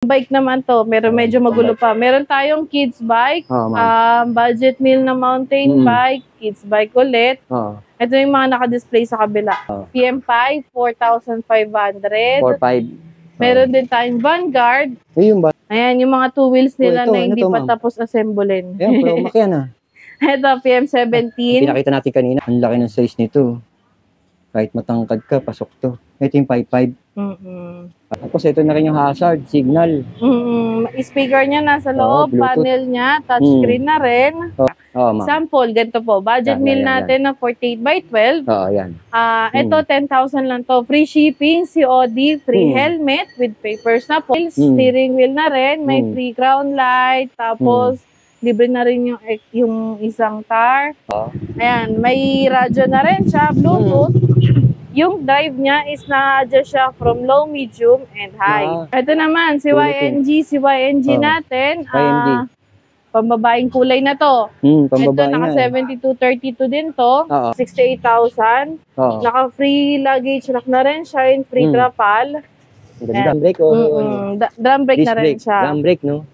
Bike naman to, medyo magulo pa. Meron tayong kids bike, budget meal na mountain bike, kids bike ulit. Ito yung mga naka-display sa kabila. PM5, 4,500. 4,500. Meron din tayong Vanguard. Ayan, yung mga two wheels nila na hindi pa tapos assemblein. Ayan, pero umaki yan Ito, PM17. Pinakita natin kanina, ang laki ng size nito. Kahit matangkad ka, pasok to. Ito yung 5,500. Tapos ito na rin yung hazard, signal. Speaker niya nasa loob, panel niya, touchscreen na rin. Sample, ganito po. Budget meal natin na 48x12. Yan. Ito, 10,000 lang to. Free shipping, COD, free helmet with papers na po. Steering wheel na rin, may free ground light, tapos libre na rin yung isang tar. Ayan, may radyo na rin siya, Bluetooth. Yung drive niya is na-adjust siya from low, medium, and high. Ito naman, si YNG natin. Pambabaing kulay na to. Ito, naka 7232 din to. 68,000. Naka-free luggage rack na rin siya, in free trapal. Drum brake drum brake na rin siya. Drum brake, no?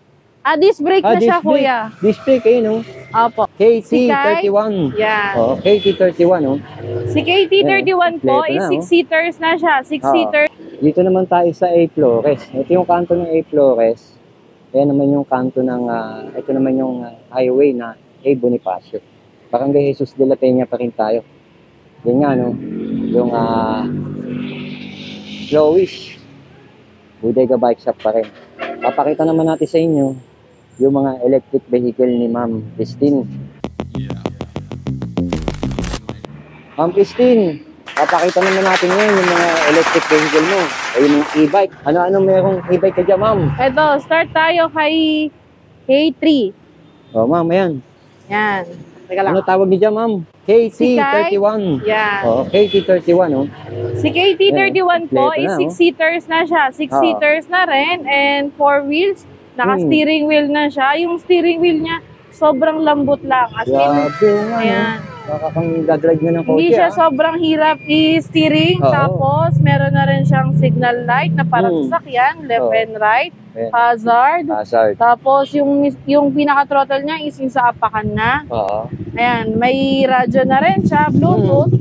Disc brake na siya, kuya. Disc brake, no? Opo. KT31. Yan. KT31, no? Si KT31 po is 6-seaters na siya. 6-seater. Dito naman tayo sa A Flores. Ito yung kanto ng A Flores. Ayan naman yung kanto ng, ito naman yung highway na A Bonifacio. Barangay Jesus de la Peña pa rin tayo. Yan nga, no? Yung Lowish Bodega Bike Shop pa rin. Papakita naman natin sa inyo yung mga electric vehicle ni Ma'am Christine. Ma'am Christine, papakita naman natin ngayon yung mga electric vehicle mo. O yung mga e-bike. Ano-ano merong e-bike ka dyan, ma'am? Ito, start tayo kay K3. Ma'am, ayan. Yan. Teka lang. Ano tawag niyo dyan, ma'am? KT31. Yan. KT31, oh. Si KT31 po is 6-seaters na siya. 6-seaters na rin and 4 wheels. Naka-steering wheel na siya. Yung steering wheel niya, sobrang lambot lang. As in, ayan. Nakakang-dadrive nyo ng kotse, hindi siya sobrang hirap i-steering. Tapos, meron na rin siyang signal light na parang sasakyan, left and right. Hazard. Tapos, yung pinaka-throttle niya is yung sa apakan na. Ayan, may radyo na rin siya, Bluetooth.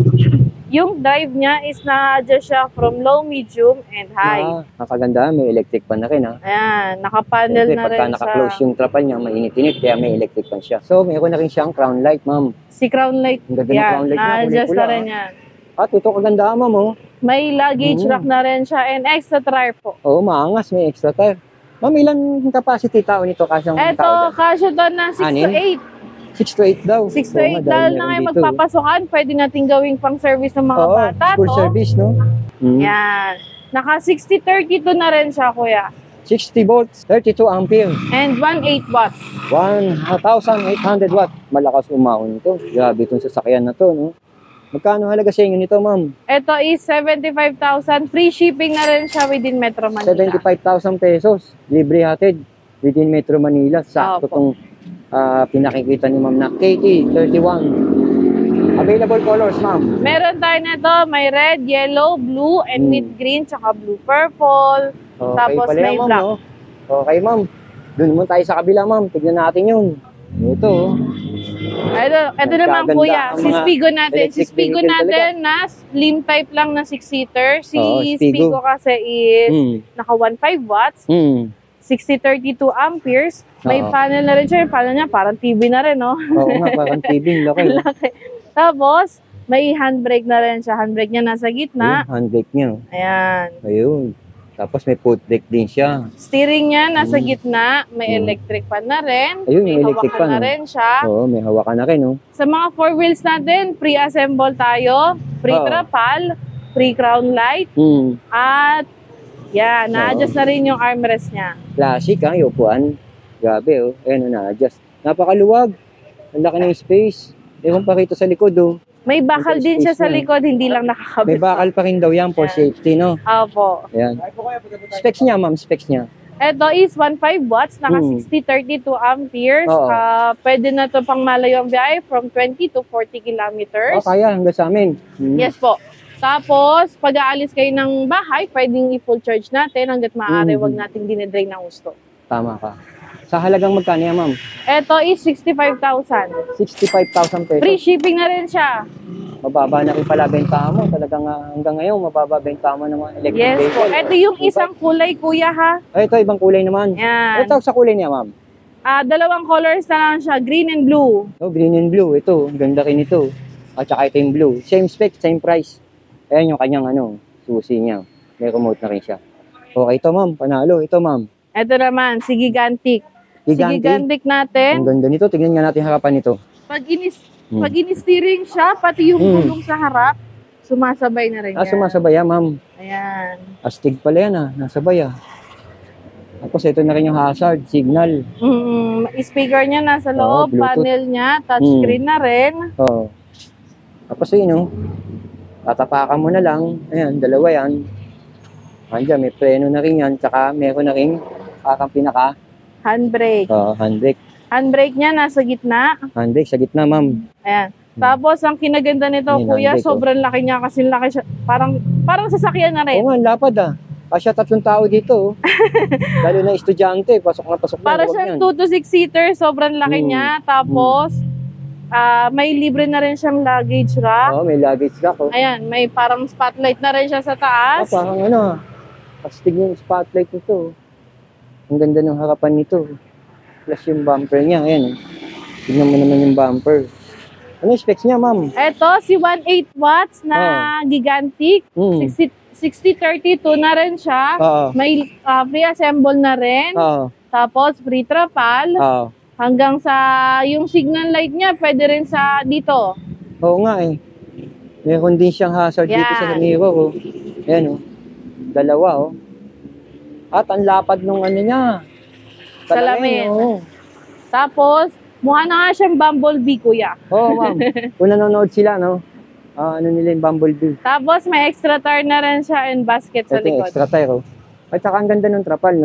Yung drive niya is na-adjust siya from low, medium, and high. Nakaganda, may electric pan na rin, ha? Ayan, naka-panel na rin siya. Pagka naka-close yung trapal niya, mainit-init, kaya may electric pan siya. So, mayroon na rin siyang crown light, ma'am. Si crown light, yan, na-adjust na rin yan. At ito kaganda, ma'am, oh. May luggage rack na rin siya and extra tire po. Maangas, may extra tire. Ma'am, ilan capacity tao nito? Ito, kasya to na 6 to 8. 6 to 8 daw. 6 to 8 dahil na ngayon magpapasokan, pwede natin gawing pang service ng mga bata. School service, no? Yan. Naka 60-32 na rin siya, kuya. 60 volts, 32 ampere. And 1.8 watts. 1,800 watt. Malakas umahon ito. Grabe itong sasakyan na to, no? Magkano halaga sa inyo nito, ma'am? Ito is 75,000. Free shipping na rin siya within Metro Manila. 75,000 pesos. Libre hatid within Metro Manila. Sakto itong pinakikita ni ma'am na KT31. Available colors, ma'am? Meron tayo nito. May red, yellow, blue, and mid green, tsaka blue purple. Tapos may black. No? Okay, ma'am. Doon naman tayo sa kabila, ma'am. Tignan natin yun. Ito. Ito naman, kuya. Si Spigo natin. Si Spigo natin na slim type lang na 6-seater. Si Spigo kasi is naka 1.5 watts. 60-32 amperes. May panel na rin siya. Yung panel niya parang TV na rin, no? Oo nga, parang TV. Laki. Tapos, may handbrake na rin siya. Handbrake niya nasa gitna. Handbrake niya. Ayan. Ayun. Tapos may foot brake din siya. Steering niya nasa gitna. May electric fan na rin. Ayun, may electric fan na rin siya. Oo, may hawakan na rin, no? Sa mga 4 wheels natin, free assemble tayo. Free trapal. Free crown light. At yan, na-adjust na rin yung armrest niya. Classic, ha? Yung upuan. Grabe, oh. Ayan, na-adjust. Napakaluwag. Ang laki ng space. Ewan pa rito sa likod, oh. May bakal din siya sa likod, hindi lang nakakabit. May bakal pa rin daw yan for safety, no? Opo. Ayan. Specs niya, ma'am, specs niya. Ito is 1.5 watts, naka 60-32 amperes. Pwede na to pang malayo ang biyahe from 20 to 40 kilometers. Kaya hanggang sa amin. Yes po. Tapos, pag aalis kayo ng bahay, pwedeng i-full charge natin hanggat maaari, wag nating dinedrain ng gusto. Tama ka. Sa halagang magkano yan, ma'am? Ito is 65,000. 65,000 pesos. Free shipping na rin siya. Mababa na rin pala benta mo. Talagang hanggang ngayon, mababa benta mo ng mga electric Yes po. vehicle. Ito yung isang kulay, kuya, ha? Ay, ito, ibang kulay naman. Yan. Ano tawag sa kulay niya, ma'am? Dalawang colors na lang siya, green and blue. Oh, green and blue. Ito, ang ganda rin ito. At saka ito yung blue. Same spec, same price. Ayan yung kanyang susi niya. May remote na rin siya. Okay, ito ma'am. Panalo. Ito ma'am. Ito naman, si Gigantic. Si Gigantic. Gigantic natin. Ang ganda nito. Tignan nga natin harapan nito. Pag ini-steering siya, pati yung gulong sa harap, sumasabay na rin yan. Sumasabay yan, ma'am. Ayan. Astig pala yan nasabay Tapos ito na rin yung hazard, signal. Speaker niya nasa loob, Bluetooth. panel niya, touchscreen na rin. Oo. Tapos yun, tatapakan mo na lang. Ayan, dalawa yan. Andiyan, may preno na rin yan. Tsaka meron na rin parang pinaka Handbrake. handbrake. Handbrake niya nasa gitna. Handbrake sa gitna, ma'am. Ayan. Tapos, ang kinaganda nito, Yung kuya, handbrake, sobrang laki niya kasi laki siya. Parang sasakyan na rin. Oo nga, ang lapad Kasya 3 tao dito. Lalo na estudyante, pasok na. Para huwag siyang yan. 2 to 6 seater, sobrang laki niya. Tapos, may libre na rin siyang luggage rack. Oo, may luggage rack. Ayan, may parang spotlight na rin siya sa taas. Parang pastig yung spotlight nito. Ang ganda ng harapan nito. Plus yung bumper niya, ayan. Tignan mo naman yung bumper. Ano yung specs niya, ma'am? Ito, si 1.8 watts na Gigantic. 6032 na rin siya. May pre-assemble na rin. Tapos, free trapal. Hanggang sa, yung signal light niya, pwede rin sa dito. Oo nga Meron din siyang hazard dito sa mirror. Ayan Dalawa At ang lapad nung niya. Salamin. Tapos, mukha na nga siyang Bumblebee, kuya. Oo, ma'am. Kung nanonood sila, ano nila yung Bumblebee. Tapos, may extra tire na rin siya and basket sa Ito yung likod. extra tire, At saka ang ganda ng trapal,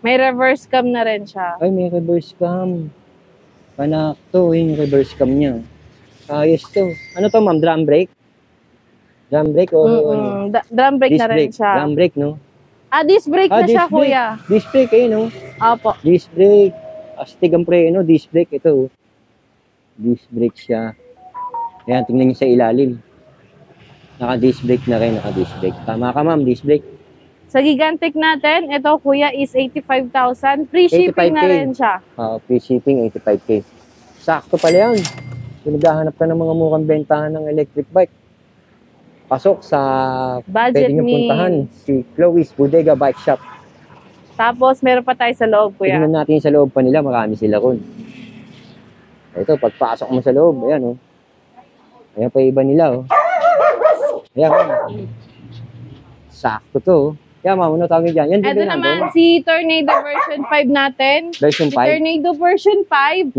May reverse cam na rin siya. Ay, may reverse cam. Panak to, yung reverse cam niya. Ayos to. Ano to, ma'am? Drum brake? Drum brake o Drum brake disc na rin brake? siya. Drum brake, no? Disc brake na siya, disc brake. kuya. Disc brake, ayun, Opo. Disc brake. Astig ang preno, disc brake. Ito, disc brake siya. Ayan, tingnan niyo sa ilalim. Naka-disc brake na rin, naka-disc brake. Tama ka, ma'am, disc brake. Sa Gigantic natin, ito, kuya, is 85,000. Free shipping na 85K. rin siya. Free shipping, 85K. Sakto pala yan. Kung naghahanap ka ng mga murang bentahan ng electric bike, pasok sa Budget pwede nyo puntahan means. si Chloe's Bodega Bike Shop. Tapos, meron pa tayo sa loob, kuya. Tingnan natin sa loob pa nila, marami sila ron. Ito, pagpasok mo sa loob, ayan Ayan pa iba nila Ayan, sakto to Ayan, ma'am, ano tawag dyan? Yan din Ito naman, si Tornado version 5 natin. Version Si 5? Tornado version 5,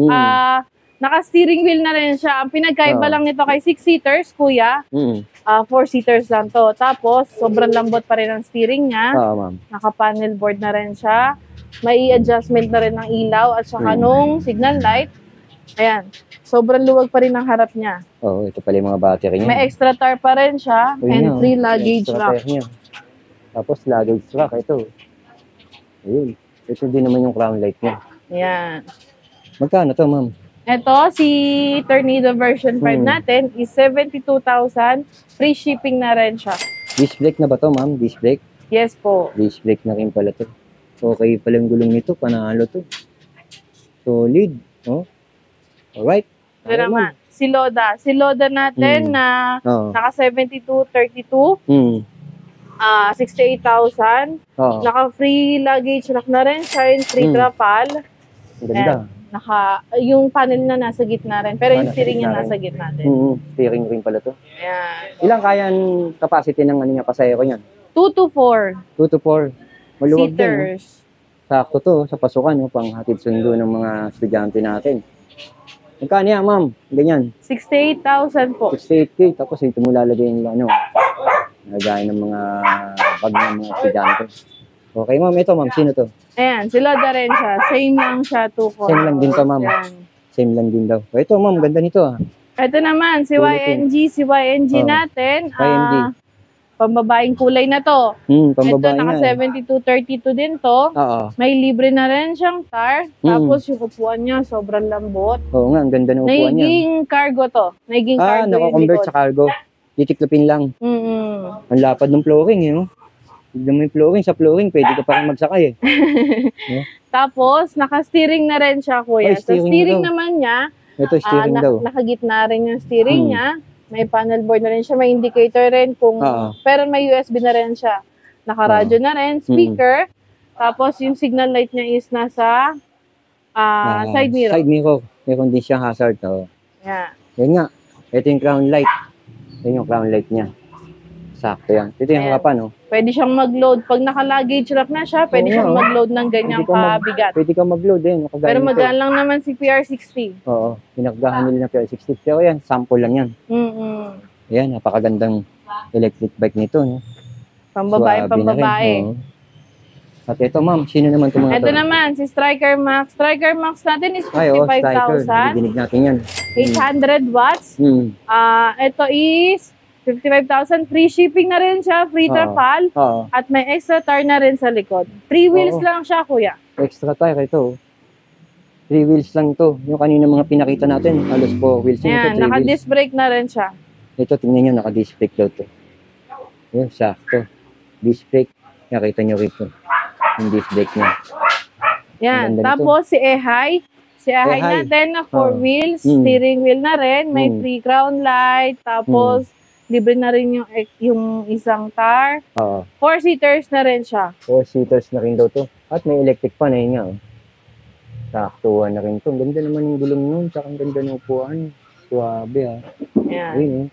naka-steering wheel na rin siya. Ang pinagkaiba lang nito kay 6-seaters, kuya. 4-seaters lang to. Tapos, sobrang lambot pa rin ang steering niya. Oo, ma'am. Naka-panel board na rin siya. May adjustment na rin ng ilaw at saka nung signal light. Ayan. Sobrang luwag pa rin ang harap niya. Oo, ito pala yung mga battery niya. May extra tire pa rin siya. And free luggage extra rack. tire niya. Tapos luggage rack, ito. Ayun. Ito din naman yung crown light niya. Ayan. Magkano to, ma'am? Ito, si Tornado version 5 natin is 72,000. Free shipping na rin siya. Disc brake na ba to, ma'am? Disc brake? Yes po. Disc brake na rin pala to. Okay pala yung gulong nito. Panalo to. Solid. Alright. Ito naman. Si Loda. Si Loda natin na naka 7232. 68,000. Naka free luggage rack na rin siya. Yung free trapal. Ganda. Yung panel na nasa gitna rin. Pero yung steering niya nasa gitna din. Steering rin pala to. Ayan. Ilang kayan capacity ng niya pasahero niyan? 2 to 4 2 to 4. Maluwag din. seaters. Sakto to sa pasukan, pang hatid sundo ng mga estudyante natin. Magkano yan, ma'am? Ganyan. 68,000 po. 68K. Tapos ito mo lalagay yung nagaya ng mga bag ng mga estudyante. Okay, ma'am. Ito, ma'am. Sino to? Ayan, si Loda rin siya. Same lang siya, 2 Same lang din to, ma'am. Ayan. Same lang din daw. Ito, ma'am. Ganda nito, Ito naman, si Ulitin. YNG. Si YNG natin, YNG. pambabaeng kulay na to. Ito, Pambabae naka nga. 7232 din to. Oo. May libre na rin siyang tar. Tapos yung upuan niya, sobrang lambot. Oo nga, ang ganda ng upuan niya. Naiging cargo to. Naiging cargo yung nako-convert likod. sa cargo. Titiklopin lang. Ang lapad ng flooring, yun. Tignan mo yung flooring. Sa flooring, pwede ka pa rin magsakay eh. Tapos, naka-steering na rin siya, kuya. Ay, Sa steering steering na daw. naman niya, Ito, steering daw. nakagitna rin yung steering niya. May panel board na rin siya. May indicator rin kung... Pero may USB na rin siya. Naka-radio na rin, speaker. Tapos, yung signal light niya is nasa side mirror. Side mirror. Meron din siyang hazard. Yeah. Yan nga. Ito yung crown light. Yan yung crown light niya. Sakto yan. Ito yung Ayan. harapan, no? Pwede siyang mag-load. Pag naka-luggage wrap na siya, pwede Oo siyang nga, mag-load ng ganyang kabigat. Pwede ka mag-load eh. Pero magaan lang naman si PR60. Oo. Pinakagahan nila ng PR60. Pero yan, sample lang yan. Yan, napakagandang electric bike nito, no? Pambabae, Suwabe na rin, pambabae. oo. At ito, ma'am, sino naman itong mga Ito naman, si Striker Max. Striker Max natin is Ay, Striker. 55,000. Dinig natin yan. 800 watts. Ito is 55,000. Free shipping na rin siya. Free trapal. Oo. At may extra tire na rin sa likod. 3 wheels Oo. lang siya, kuya. Extra tire ito. 3 wheels lang to. Yung kanina mga pinakita natin, halos 4 wheels. Ito, Ayan, 3 wheels. naka-disc brake na rin siya. Ito, tingnan nyo, naka-disc brake daw to. Yun, sakto. Disc brake. Nakita nyo rito. Yung disc brake niya. Yan. Ang ganda Tapos si Ehay. Si Ehay Ehay. natin na 4 wheels. Mm. Steering wheel na rin. May Mm. free crown light. Tapos libre na rin yung isang tar. Oo. 4-seaters na rin siya. 4 seaters na rin daw to. At may electric pan eh nga. Saktuhan na rin to. Ang ganda naman yung gulong nun. Tsaka ang ganda ng upuan. Suwabe ah. Yan. Ayun eh.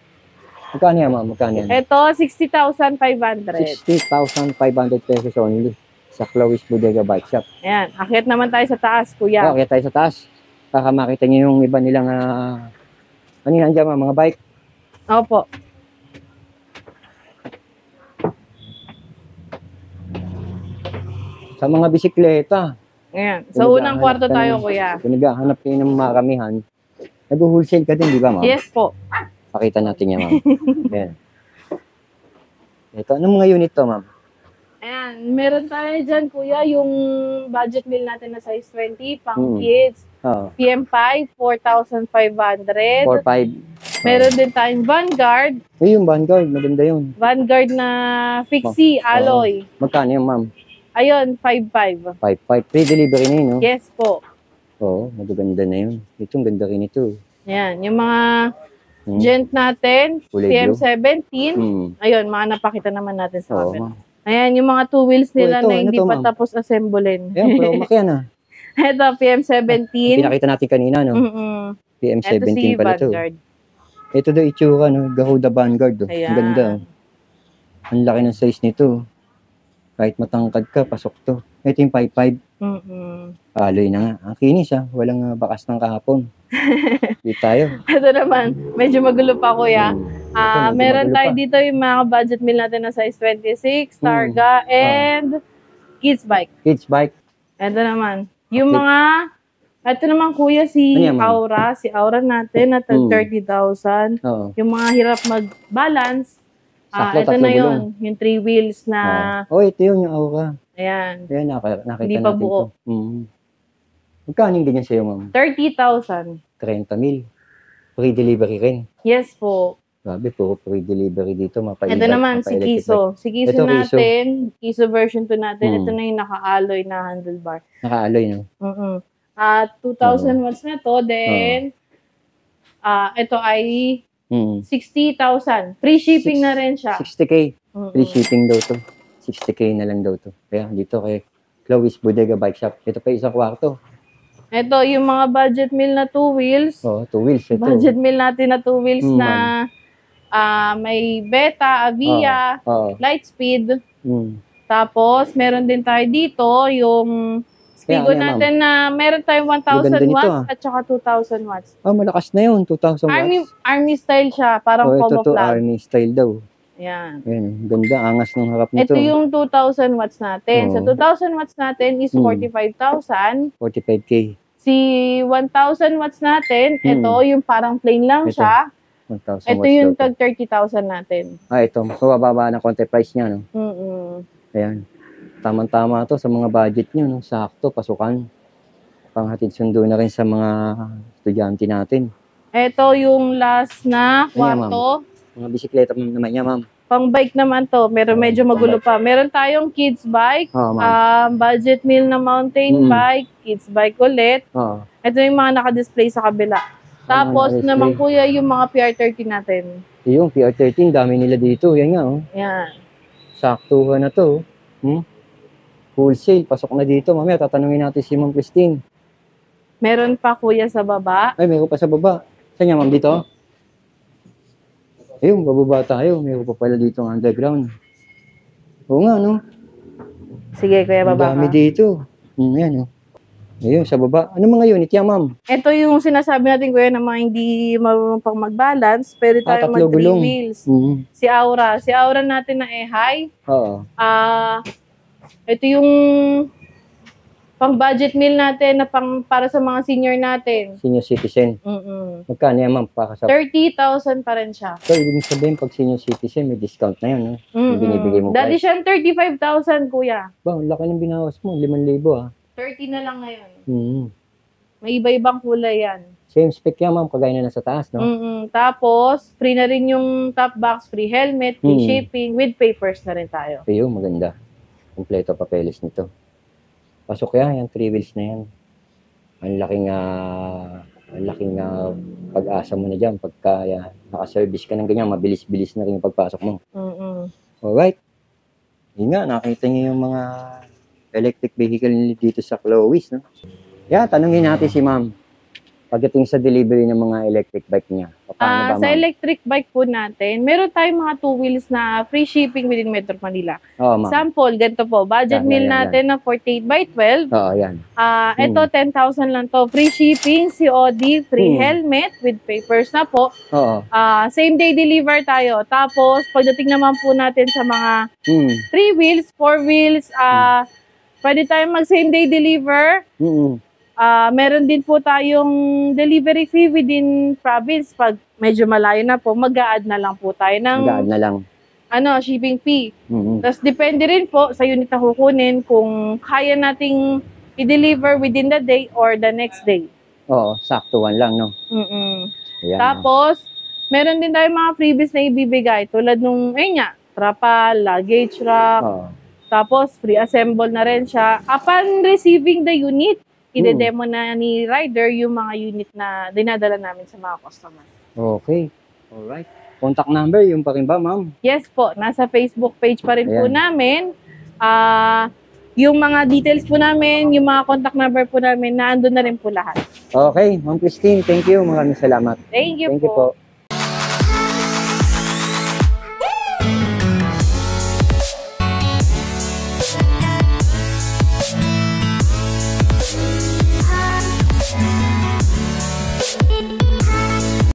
Magkano yan, ma'am? Magkano yan? Ito, 60,500. 60,500 pesos only. Sa Chloe's Bodega Bike Shop. Ayan. Akit naman tayo sa taas, kuya. Kaya tayo sa taas. Baka makita niyo yung iba nilang ano yan dyan, ma'am? Mga bike. Opo. Sa mga bisikleta. Ayan. Sa unang kwarto tayo, ng- kuya. Kung naghahanap kayo ng maramihan, nag-wholesale ka din, di ba, ma'am? Yes po. Pakita natin yan, ma'am. Ayan. Ito, anong mga unit to, ma'am? Ayan. Meron tayo dyan, kuya, yung budget meal natin na size 20, pang Mm. kids. Oo. PM5, 4,500. 4-5. Meron din tayong Vanguard. Ay, yung Vanguard, maganda yun. Vanguard na fixie alloy. Magkano yun, ma'am? Ayun, 5,500. 5-5. Free delivery na yun, no? Yes po. Oo, magaganda na yun. Ito, ang ganda rin ito. Ayan, yung mga Hmm. gent natin, Kulay PM17. Hmm. Ayun, mga napakita naman natin sa Oo, camera. ma'am. Ayan, yung mga 2 wheels nila ito, na ano hindi to, pa ma'am? tapos assemblein. Ayan, pro Mac yan, ah. Ito, PM17. Pinakita natin kanina, no? Mm-mm. Ito si PM17 pala ito. Vanguard. Ito daw itsura, no? Garuda Vanguard, oh. Ayan. Ang ganda, oh. Ang laki ng size nito. Kahit matangkad ka, pasok to. Ito yung 5.5. Mm-mm. Alloy na nga. Ang kinis, ah. Walang bakas ng kahapon. Di tayo. Ito naman, medyo magulo pa, kuya. Ito, Meron magulo tayo pa. dito yung mga budget meal natin na size 26, Targa, and kids bike. Kids bike. Ito naman. Yung mga, ito naman kuya, si Ano yan, ma'am? Aura. Si Aura natin at 30,000. Oo. Yung mga hirap mag-balance. Sakto, Ito na tatlong yun. Yung 3 wheels na, Oh, ito yun yung Aura. ayan, Ayan, nakita Hindi pa natin buo. to. Magkano yung ganyan sa'yo, ma'am? 30,000. 30,000. Free delivery rin. Yes po. Grabe, puro free delivery dito. Ito naman, si Kiso. Si Kiso Ito, Kiso. natin, Kiso version 2 natin, Hmm. ito na yung naka-alloy na handlebar. Naka-alloy, no? At 2,000 watts na to, then, ito ay 60,000. Free shipping na rin siya. 60K. Mm-mm. Free shipping daw to. 60K na lang daw to. Kaya dito kay Chloe's Bodega Bike Shop. Ito pa isang kwarto. Ito, yung mga budget meal na 2 wheels. Oh, 2 wheels. Ito. Budget meal natin na 2 wheels Mm, na may Beta, Avia, Oo. Lightspeed. Mm. Tapos, meron din tayo dito yung Spigo Kaya, ano, natin na meron tayong 1,000 Ganda nito, watts at saka 2,000 watts. Oh, malakas na yun. 2,000 watts. Army style siya, parang Oh, ito combo to plug. Army style daw. Ayan. Ayan, ganda. Angas ng harap nito. Ito yung 2,000 watts natin. Oo. Sa 2,000 watts natin is 45,000. 45K. Si 1,000 watts natin, ito yung parang plain lang Ito. siya. 1,000 Ito watts yung daw to. tag 30,000 natin. Ito. Mas mababa na konti price niya, no? Ayan. Tamang-tama to sa mga budget niyo, no? Sakto, pasukan. Panghatid sundo na rin sa mga estudyante natin. Ito yung last na Ano yan, kwarto. Mga bisikleta naman niya, ma'am. Pang bike naman to, pero medyo magulo pa. Meron tayong kids bike, Oo, ma'am. budget meal na mountain bike, kids bike ulit. Oo. Ito yung mga naka-display sa kabila. Tapos naka-display. naman kuya yung mga PR30 natin. Yung PR13, dami nila dito. Yan nga, oh. Yan. Saktuhan na to. Wholesale, pasok na dito. Mamaya, tatanungin natin si Ma'am Christine. Meron pa kuya sa baba. Ay, mayroon pa sa baba. Saan niya, ma'am? Dito? Ayun, bababa tayo. Mayroon pa pala dito ang underground. Oo nga, no? Sige kuya, Ang baba dami ka. dito. Yan, oh. Ayun, sa baba. Ano mga unit yan, ma'am? Ito yung sinasabi natin kuya na mga hindi marunong pang mag-balance. Pwede tayo tatlo mag-3 gulong. wheels. Mhm. Si Aura. Si Aura natin na high. Oo. Ito yung pang-budget meal natin na para sa mga senior natin. Senior citizen. Magkano yan, ma'am? Para sa... 30,000 pa rin siya. So, ibig sabihin, pag senior citizen, may discount na yan, no? Yung binibigay mo Dati price. siya 35,000 kuya. Ba, ang laki ng binawas mo. 5,000, ah. 30 na lang ngayon. Mhm. May iba-ibang kulay yan. Same spec yan, ma'am. Kagaya na nasa taas, no? Tapos, free na rin yung top box, free helmet, free Mm. shipping, with papers na rin tayo. Ayun, maganda. Kompleto papeles nito. Pasok yan, yung 3 wheels na yan. Ang laking pag-asa mo na dyan. Pagka naka-service ka ng ganyan, mabilis-bilis na rin yung pagpasok mo. Alright. Yun nga, nakita niyo yung mga electric vehicle nila dito sa Clovis, no? Yeah, tanungin natin si ma'am. Pagdating sa delivery ng mga electric bike niya. Paano ba, Sa ma'am? electric bike po natin, meron tayong mga 2 wheels na free shipping within Metro Manila. Oo, ma'am. Sample, ganito po. Budget Yan, meal yan, yan, natin na 48 by 12. Oo, yan. Ito, 10,000 lang to. Free shipping, COD, free helmet with papers na po. Oo. Same day deliver tayo. Tapos, pagdating naman po natin sa mga 3 wheels, 4 wheels, pwede tayong mag same day deliver. Meron din po tayong delivery fee within province. Pag medyo malayo na po, mag-a-add na lang po tayo ng Mag-add na lang. shipping fee. Tapos depende rin po sa unit na kukunin kung kaya nating i-deliver within the day or the next day. Oo, saktuhan lang, no? Ayan, Tapos, meron din tayong mga freebies na ibibigay tulad nung, trapal, luggage rack, Oo. tapos free assemble na rin siya. Upon receiving the unit, ide-demo na ni rider yung mga unit na dinadala namin sa mga customer. Okay. Alright. Contact number, yung pa rin ba, ma'am? Yes po, nasa Facebook page pa rin po Ayan. namin. Yung mga details po namin, yung mga contact number po namin, naandun na rin po lahat. Okay, Ma'am Christine, thank you. Maraming salamat. Thank you Thank you po. po.